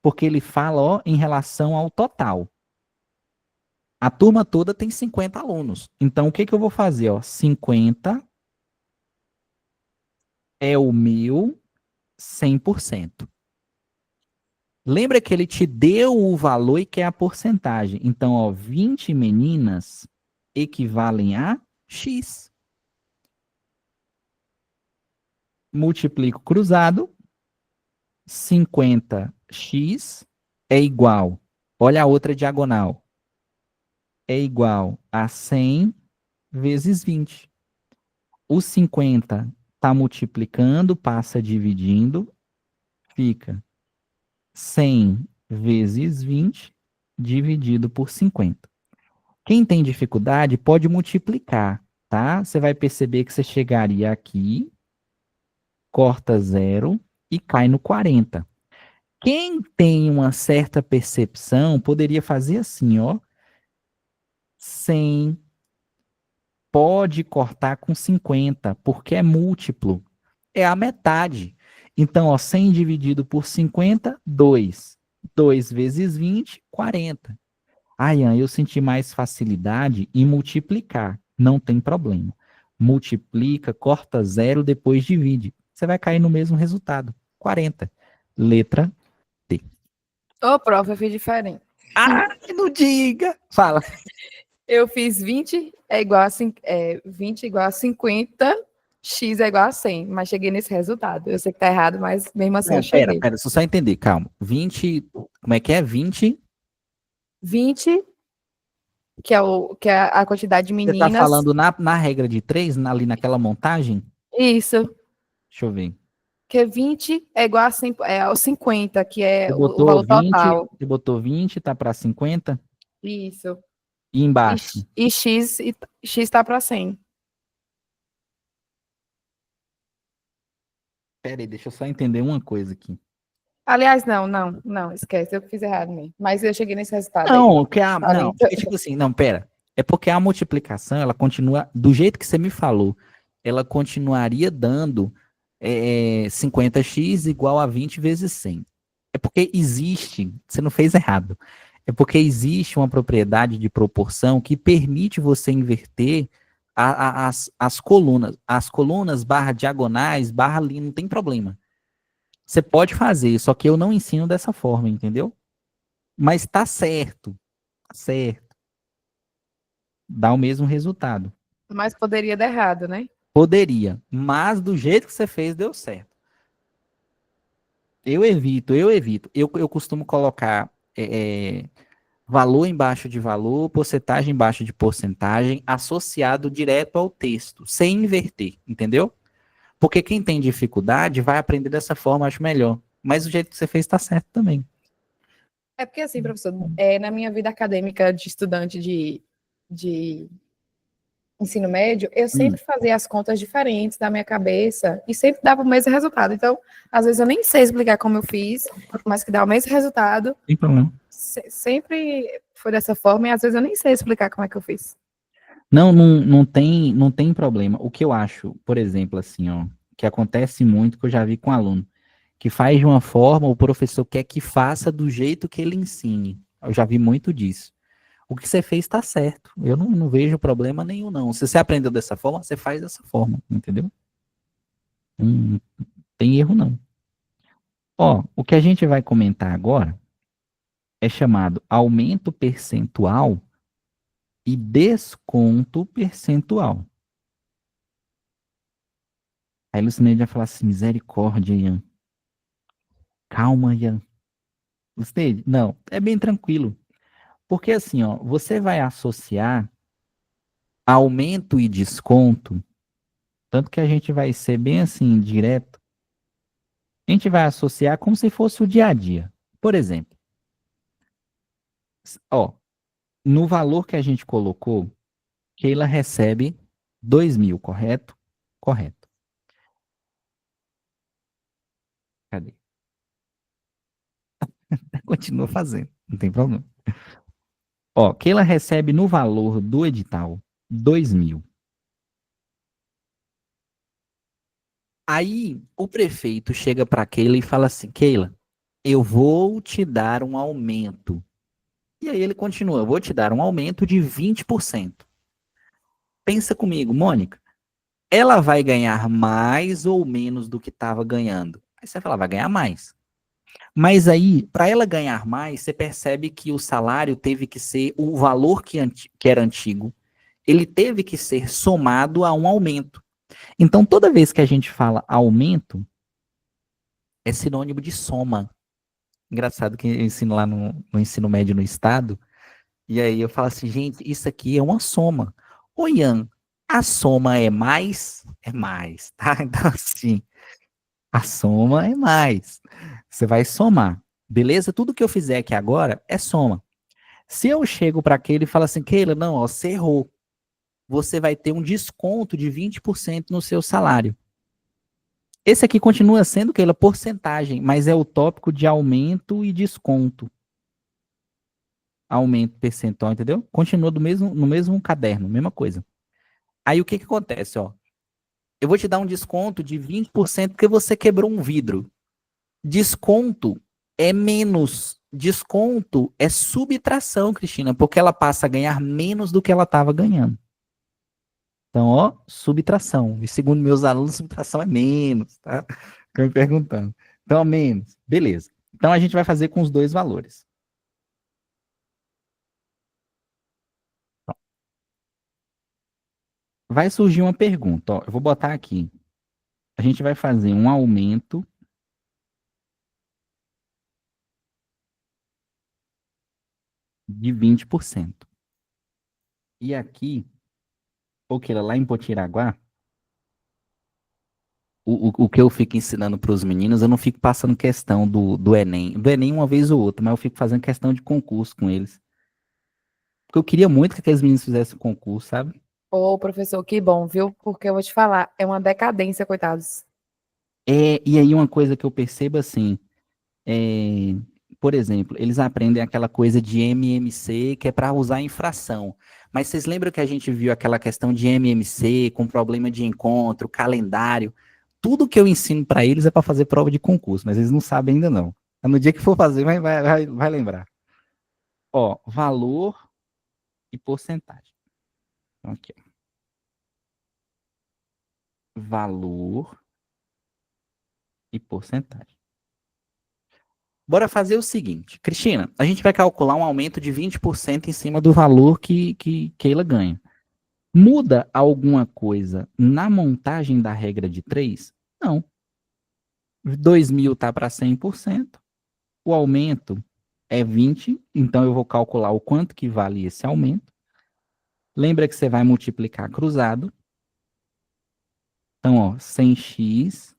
Speaker 1: porque ele fala, ó, em relação ao total. A turma toda tem 50 alunos. Então, o que que eu vou fazer, ó? 50 é o meu 100%. Lembra que ele te deu o valor e quer a porcentagem. Então, ó, 20 meninas equivalem a X. Multiplico cruzado, 50x é igual, olha a outra diagonal, é igual a 100 vezes 20. O 50 está multiplicando, passa dividindo, fica 100 vezes 20 dividido por 50. Quem tem dificuldade pode multiplicar, tá? Você vai perceber que você chegaria aqui, corta zero e cai no 40. Quem tem uma certa percepção poderia fazer assim, ó. 100 pode cortar com 50, porque é múltiplo. É a metade. Então, ó, 100 dividido por 50, 2. 2 vezes 20, 40. Ah, Ian, eu senti mais facilidade em multiplicar. Não tem problema. Multiplica, corta zero, depois divide. Você vai cair no mesmo resultado. 40. Letra D.
Speaker 2: Ô, prof, eu fiz diferente.
Speaker 1: Ah, não diga! Fala.
Speaker 2: Eu fiz 20 é igual a, 20 igual a 50, x é igual a 100, mas cheguei nesse resultado. Eu sei que tá errado, mas mesmo assim
Speaker 1: Não,
Speaker 2: eu cheguei.
Speaker 1: pera, deixa eu só entender, calma. 20, como é que é? 20?
Speaker 2: 20, que é a quantidade de
Speaker 1: Você tá
Speaker 2: meninas.
Speaker 1: falando na regra de 3, ali naquela montagem?
Speaker 2: Isso,
Speaker 1: Deixa eu ver.
Speaker 2: que 20 é igual a ao 50, que é
Speaker 1: Você
Speaker 2: o
Speaker 1: botou
Speaker 2: valor
Speaker 1: 20,
Speaker 2: total.
Speaker 1: você botou 20, tá para 50?
Speaker 2: Isso.
Speaker 1: E embaixo?
Speaker 2: E x tá para 100.
Speaker 1: Pera aí, deixa eu só entender uma coisa aqui.
Speaker 2: Aliás, não, esquece, eu fiz errado mesmo. Mas eu cheguei nesse resultado aí.
Speaker 1: Não, não,
Speaker 2: 40.
Speaker 1: porque tipo assim, não, pera. É porque a multiplicação, ela continua, do jeito que você me falou, ela continuaria dando 50x igual a 20 vezes 100. É porque existe, você não fez errado, é porque existe uma propriedade de proporção que permite você inverter as colunas. As colunas, barra diagonais, barra linha, não tem problema. Você pode fazer, só que eu não ensino dessa forma, entendeu? Mas tá certo, tá certo. Dá o mesmo resultado.
Speaker 2: Mas poderia dar errado, né?
Speaker 1: Poderia, mas do jeito que você fez, deu certo. Eu evito. Eu costumo colocar valor embaixo de valor, porcentagem embaixo de porcentagem, associado direto ao texto, sem inverter, entendeu? Porque quem tem dificuldade vai aprender dessa forma, acho melhor. Mas o jeito que você fez está certo também.
Speaker 2: É porque, assim, professor, na minha vida acadêmica de estudante de ensino médio, eu sempre fazia as contas diferentes da minha cabeça e sempre dava o mesmo resultado. Então, às vezes eu nem sei explicar como eu fiz, mas que dá o mesmo resultado.
Speaker 1: Sem problema.
Speaker 2: Sempre foi dessa forma e às vezes eu nem sei explicar como é que eu fiz.
Speaker 1: Não tem problema. O que eu acho, por exemplo, assim, ó, que acontece muito, que eu já vi com aluno, que faz de uma forma, o professor quer que faça do jeito que ele ensine. Eu já vi muito disso. O que você fez está certo. Eu não vejo problema nenhum, não. Se você aprendeu dessa forma, você faz dessa forma, entendeu? Não tem erro, não. Ó, o que a gente vai comentar agora é chamado aumento percentual e desconto percentual. Aí Lucineide vai falar assim, misericórdia, Ian. Calma, Ian. Lucineide, não, é bem tranquilo. Porque assim, ó, você vai associar aumento e desconto, tanto que a gente vai ser bem assim, direto, a gente vai associar como se fosse o dia a dia. Por exemplo, ó, no valor que a gente colocou, Keila recebe 2.000, correto? Correto. Cadê? Continua fazendo, não tem problema. Ó, Keila recebe no valor do edital 2.000. Aí o prefeito chega para Keila e fala assim: Keila, eu vou te dar um aumento. E aí ele continua: eu vou te dar um aumento de 20%. Pensa comigo, Mônica, ela vai ganhar mais ou menos do que estava ganhando? Aí você fala: vai ganhar mais. Mas aí, para ela ganhar mais, você percebe que o salário teve que ser o valor que era antigo, ele teve que ser somado a um aumento. Então, toda vez que a gente fala aumento, é sinônimo de soma. Engraçado que eu ensino lá no ensino médio no estado, e aí eu falo assim, gente, isso aqui é uma soma. Ô, Ian, a soma é mais? É mais, tá? Então, assim, a soma é mais. Você vai somar. Beleza? Tudo que eu fizer aqui agora é soma. Se eu chego para aquele e falo assim, Keila, não, ó, você errou. Você vai ter um desconto de 20% no seu salário. Esse aqui continua sendo, Keila, porcentagem, mas é o tópico de aumento e desconto. Aumento percentual, entendeu? Continua no mesmo caderno, mesma coisa. Aí o que que acontece, ó? Eu vou te dar um desconto de 20% porque você quebrou um vidro. Desconto é menos. Desconto é subtração, Cristina, porque ela passa a ganhar menos do que ela estava ganhando. Então, ó, subtração. E segundo meus alunos, subtração é menos, tá? Ficam me perguntando. Então, menos. Beleza. Então, a gente vai fazer com os dois valores. Vai surgir uma pergunta, ó. Eu vou botar aqui. A gente vai fazer um aumento de 20%. E aqui, porque lá em Potiraguá, o que eu fico ensinando para os meninos, eu não fico passando questão do Enem. Do Enem uma vez ou outra, mas eu fico fazendo questão de concurso com eles. Porque eu queria muito que aqueles meninos fizessem o concurso, sabe?
Speaker 2: Ô, professor, que bom, viu? Porque eu vou te falar, é uma decadência, coitados.
Speaker 1: E aí uma coisa que eu percebo assim, é, por exemplo, eles aprendem aquela coisa de MMC, que é para usar em fração. Mas vocês lembram que a gente viu aquela questão de MMC, com problema de encontro, calendário? Tudo que eu ensino para eles é para fazer prova de concurso, mas eles não sabem ainda não. No dia que for fazer, vai lembrar. Ó, valor e porcentagem. Então, aqui, ó. Valor e porcentagem. Bora fazer o seguinte, Cristina, a gente vai calcular um aumento de 20% em cima do valor que Keila ganha. Muda alguma coisa na montagem da regra de 3? Não. 2.000 está para 100%, o aumento é 20, então eu vou calcular o quanto que vale esse aumento. Lembra que você vai multiplicar cruzado. Então, ó, 100x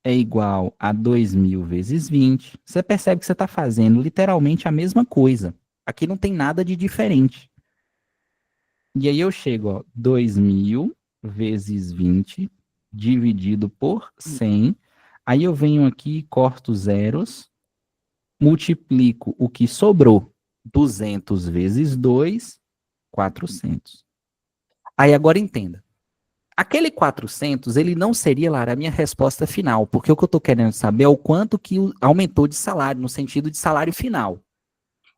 Speaker 1: é igual a 2.000 vezes 20. Você percebe que você está fazendo literalmente a mesma coisa. Aqui não tem nada de diferente. E aí eu chego, ó, 2.000 vezes 20 dividido por 100. Aí eu venho aqui, corto zeros, multiplico o que sobrou. 200 vezes 2, 400. Aí agora entenda. Aquele 400, ele não seria, Lara, a minha resposta final, porque o que eu estou querendo saber é o quanto que aumentou de salário, no sentido de salário final.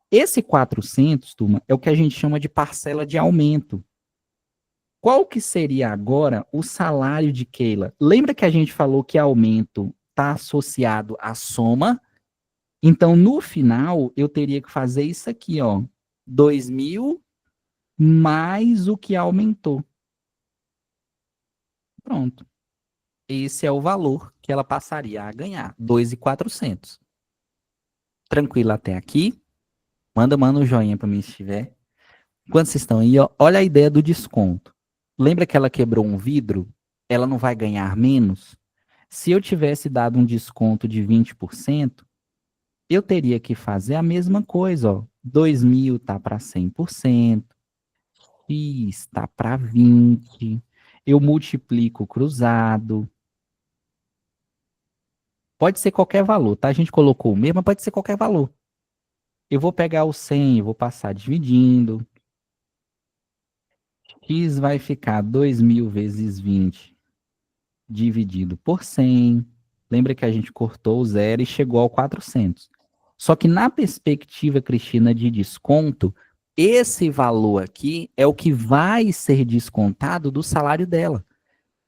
Speaker 1: Esse 400, turma, é o que a gente chama de parcela de aumento. Qual que seria agora o salário de Keila? Lembra que a gente falou que aumento está associado à soma? Então, no final, eu teria que fazer isso aqui, ó. 2.000 mais o que aumentou. Pronto. Esse é o valor que ela passaria a ganhar, 2.400. Tranquilo até aqui? Manda um joinha para mim se estiver. Enquanto vocês estão aí, ó, olha a ideia do desconto. Lembra que ela quebrou um vidro? Ela não vai ganhar menos? Se eu tivesse dado um desconto de 20%, eu teria que fazer a mesma coisa, ó. 2.000 tá para 100%, X tá para 20%, eu multiplico o cruzado. Pode ser qualquer valor, tá? A gente colocou o mesmo, mas pode ser qualquer valor. Eu vou pegar o 100, eu vou passar dividindo. X vai ficar 2.000 vezes 20 dividido por 100. Lembra que a gente cortou o zero e chegou ao 400. Só que na perspectiva, Cristina, de desconto, esse valor aqui é o que vai ser descontado do salário dela.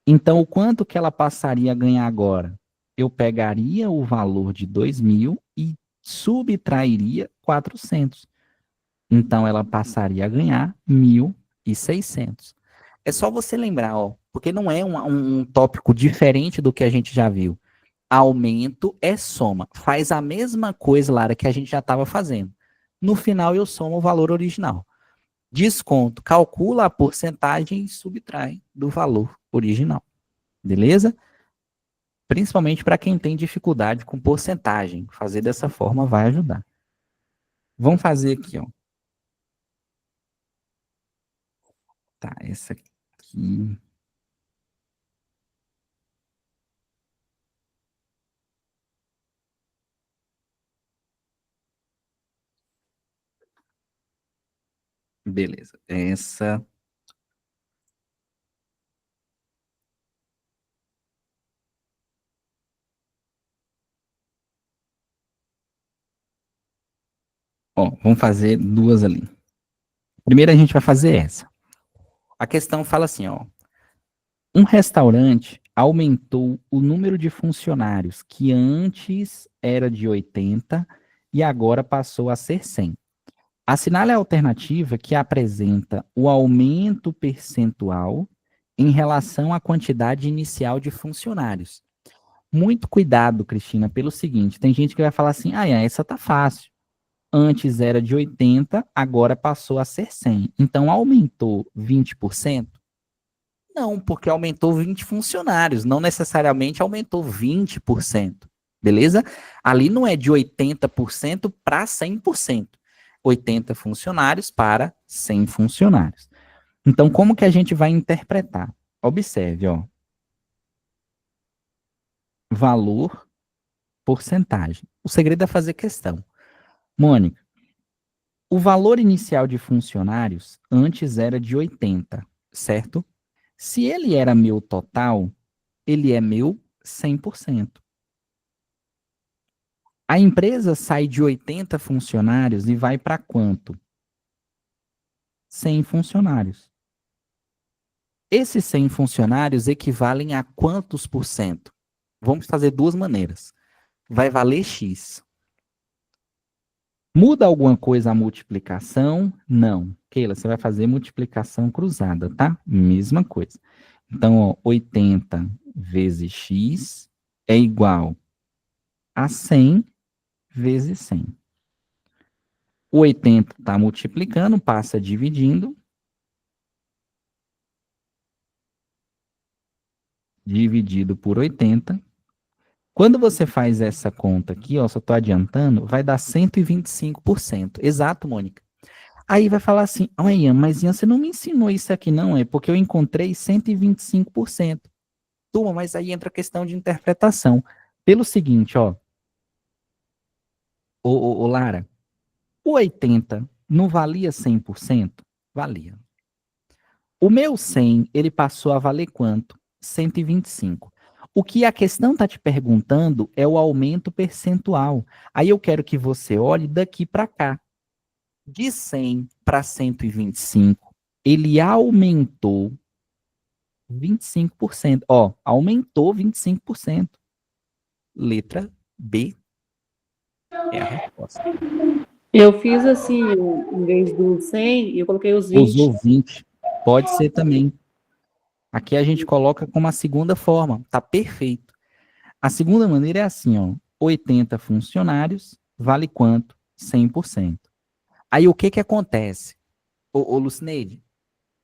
Speaker 1: Então, o quanto que ela passaria a ganhar agora? Eu pegaria o valor de 2.000 e subtrairia 400. Então, ela passaria a ganhar 1.600. É só você lembrar, ó, porque não é um tópico diferente do que a gente já viu. Aumento é soma. Faz a mesma coisa, Lara, que a gente já estava fazendo. No final, eu somo o valor original. Desconto, calcula a porcentagem e subtrai do valor original. Beleza? Principalmente para quem tem dificuldade com porcentagem. Fazer dessa forma vai ajudar. Vamos fazer aqui, ó. Tá, essa aqui. Beleza. Essa. Ó, vamos fazer duas ali. Primeiro a gente vai fazer essa. A questão fala assim, ó. Um restaurante aumentou o número de funcionários que antes era de 80 e agora passou a ser 100. Assinale a alternativa que apresenta o aumento percentual em relação à quantidade inicial de funcionários. Muito cuidado, Cristina, pelo seguinte, tem gente que vai falar assim, essa tá fácil. Antes era de 80, agora passou a ser 100. Então, aumentou 20%? Não, porque aumentou 20 funcionários, não necessariamente aumentou 20%. Beleza? Ali não é de 80% para 100%. 80 funcionários para 100 funcionários. Então, como que a gente vai interpretar? Observe, ó. Valor, porcentagem. O segredo é fazer questão. Mônica, o valor inicial de funcionários antes era de 80, certo? Se ele era meu total, ele é meu 100%. A empresa sai de 80 funcionários e vai para quanto? 100 funcionários. Esses 100 funcionários equivalem a quantos por cento? Vamos fazer duas maneiras. Vai valer X. Muda alguma coisa a multiplicação? Não. Keila, você vai fazer multiplicação cruzada, tá? Mesma coisa. Então, ó, 80 vezes X é igual a 100 vezes 100. O 80 está multiplicando, passa dividindo. Dividido por 80. Quando você faz essa conta aqui, ó, só estou adiantando, vai dar 125%. Exato, Mônica. Aí vai falar assim, Ian, mas Ian, você não me ensinou isso aqui não, é porque eu encontrei 125%. Turma, mas aí entra a questão de interpretação. Pelo seguinte, ó, ô Lara, o 80 não valia 100%? Valia. O meu 100, ele passou a valer quanto? 125. O que a questão está te perguntando é o aumento percentual. Aí eu quero que você olhe daqui para cá. De 100 para 125, ele aumentou 25%. Ó, aumentou 25%. Letra B é a resposta.
Speaker 4: Eu fiz assim, em vez do 100, eu coloquei os 20.
Speaker 1: Usou 20. Pode ser também. Aqui a gente coloca como a segunda forma. Tá perfeito. A segunda maneira é assim, ó. 80 funcionários vale quanto? 100%. Aí o que que acontece? Ô Lucineide,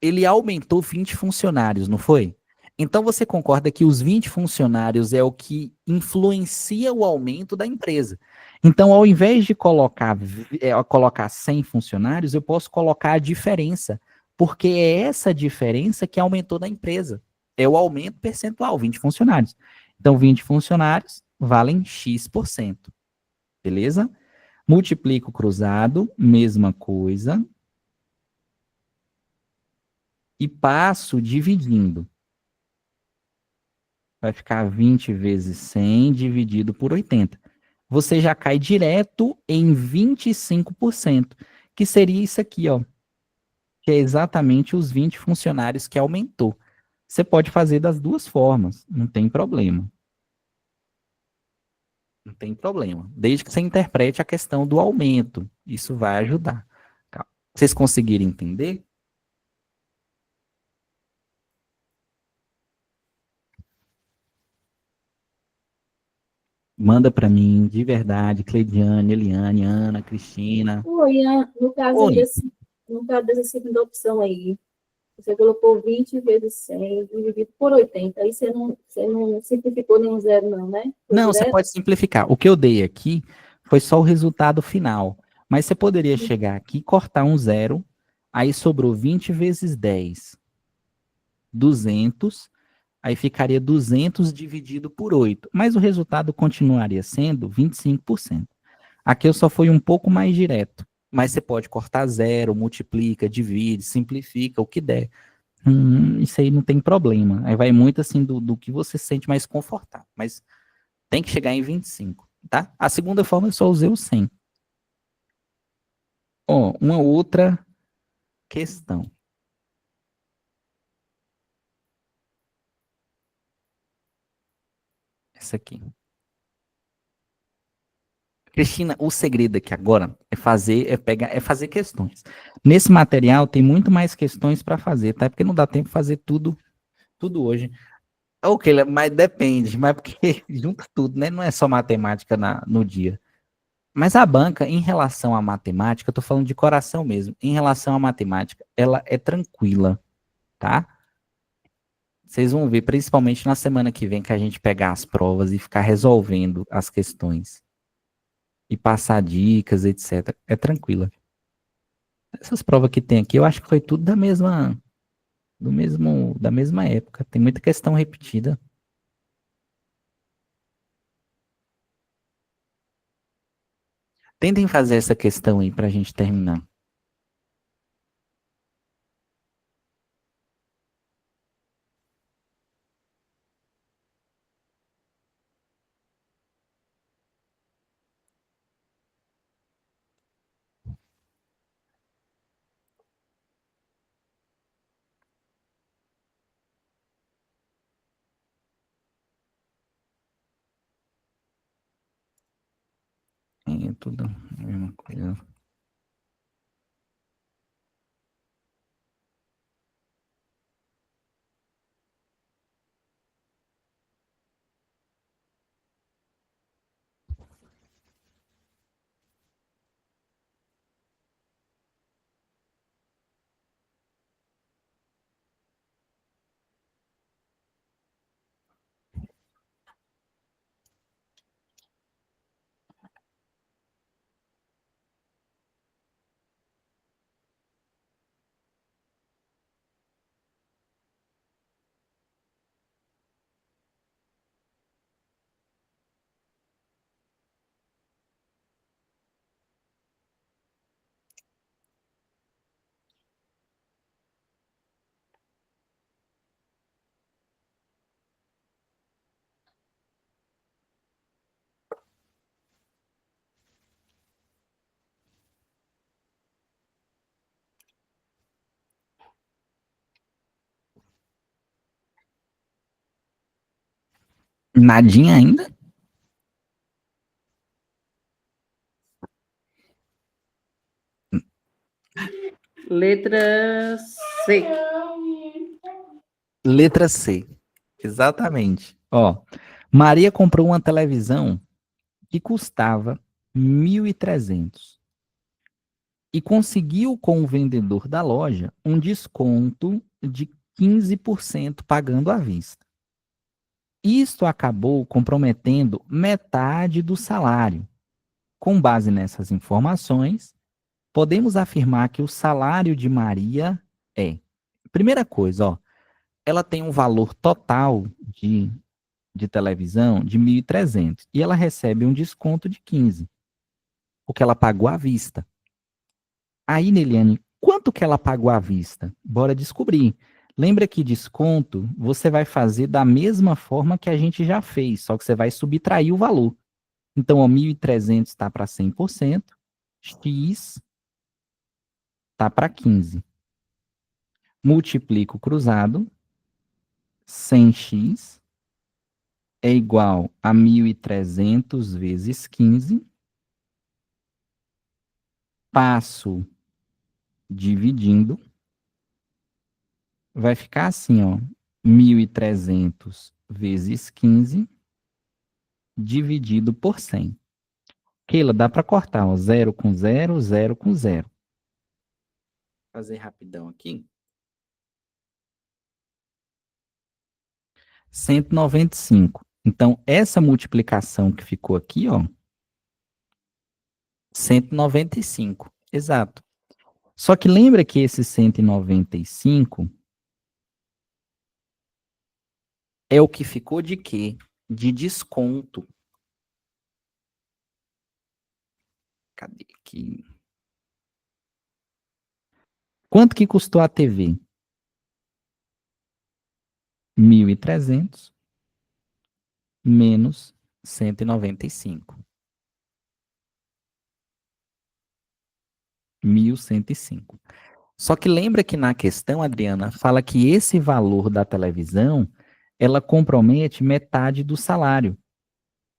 Speaker 1: ele aumentou 20 funcionários, não foi? Então você concorda que os 20 funcionários é o que influencia o aumento da empresa. Então, ao invés de colocar 100 funcionários, eu posso colocar a diferença, porque é essa diferença que aumentou da empresa. É o aumento percentual, 20 funcionários. Então, 20 funcionários valem X%. Beleza? Multiplico cruzado, mesma coisa. E passo dividindo. vai ficar 20 vezes 100 dividido por 80. Você já cai direto em 25%, que seria isso aqui, ó, que é exatamente os 20 funcionários que aumentou. Você pode fazer das duas formas, não tem problema. Não tem problema. Desde que você interprete a questão do aumento, isso vai ajudar. Tá? Vocês conseguirem entender? Manda para mim, de verdade, Cleidiane, Eliane, Ana, Cristina.
Speaker 3: Oi, no caso aí
Speaker 1: Oi.
Speaker 3: no caso dessa segunda opção aí, você colocou 20 vezes 100 dividido por 80. Aí você não simplificou nenhum zero, não, né? Foi
Speaker 1: Não, você
Speaker 3: direto?
Speaker 1: pode simplificar. O que eu dei aqui foi só o resultado final. Mas você poderia chegar aqui, cortar um zero, aí sobrou 20 vezes 10, 200, aí ficaria 200 dividido por 8. Mas o resultado continuaria sendo 25%. Aqui eu só fui um pouco mais direto. Mas você pode cortar zero, multiplica, divide, simplifica, o que der. Isso aí não tem problema. Aí vai muito assim do que você se sente mais confortável. Mas tem que chegar em 25, tá? A segunda forma eu só usei o 100. Ó, uma outra questão. Essa aqui. Cristina, o segredo aqui agora é fazer questões. Nesse material tem muito mais questões para fazer, tá? Porque não dá tempo de fazer tudo hoje. Ok, mas depende, mas porque junta tudo, né? Não é só matemática no dia. Mas a banca, em relação à matemática, eu tô falando de coração mesmo, em relação à matemática, ela é tranquila, tá? Vocês vão ver, principalmente na semana que vem, que a gente pegar as provas e ficar resolvendo as questões e passar dicas, etc. É tranquila. Essas provas que tem aqui, eu acho que foi tudo da mesma época. Tem muita questão repetida. Tentem fazer essa questão aí para a gente terminar. É tudo a mesma coisa. Nadinha ainda?
Speaker 4: Letra C.
Speaker 1: Letra C. Exatamente. Ó, Maria comprou uma televisão que custava 1.300 e conseguiu com o vendedor da loja um desconto de 15% pagando à vista. Isto acabou comprometendo metade do salário. Com base nessas informações, podemos afirmar que o salário de Maria é, primeira coisa, ó, ela tem um valor total de televisão de 1.300 e ela recebe um desconto de 15, porque ela pagou à vista. Aí, Neliane, quanto que ela pagou à vista? Bora descobrir. Lembra que desconto você vai fazer da mesma forma que a gente já fez, só que você vai subtrair o valor. Então, ó, 1.300 está para 100%, x está para 15. Multiplico cruzado, 100x é igual a 1.300 vezes 15. Passo dividindo, vai ficar assim, ó, 1.300 vezes 15 dividido por 100. Keila, dá para cortar, ó, 0 com 0, 0 com 0. Vou fazer rapidão aqui. 195. Então, essa multiplicação que ficou aqui, ó, 195. Exato. Só que lembra que esse 195 é o que ficou de quê? De desconto. Cadê aqui? Quanto que custou a TV? 1.300 menos 195. 1.105. Só que lembra que na questão, Adriana, fala que esse valor da televisão, ela compromete metade do salário.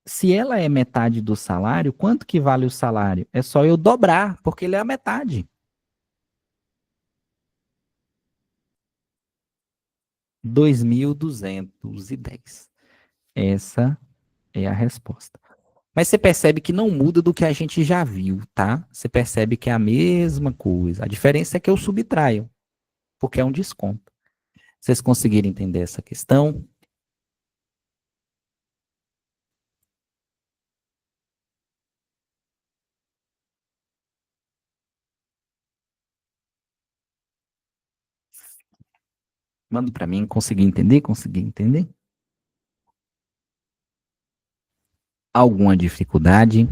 Speaker 1: Se ela é metade do salário, quanto que vale o salário? É só eu dobrar, porque ele é a metade. 2.210. Essa é a resposta. Mas você percebe que não muda do que a gente já viu, tá? Você percebe que é a mesma coisa. A diferença é que eu subtraio, porque é um desconto. Vocês conseguiram entender essa questão? Manda para mim, consegui entender? Consegui entender? Alguma dificuldade?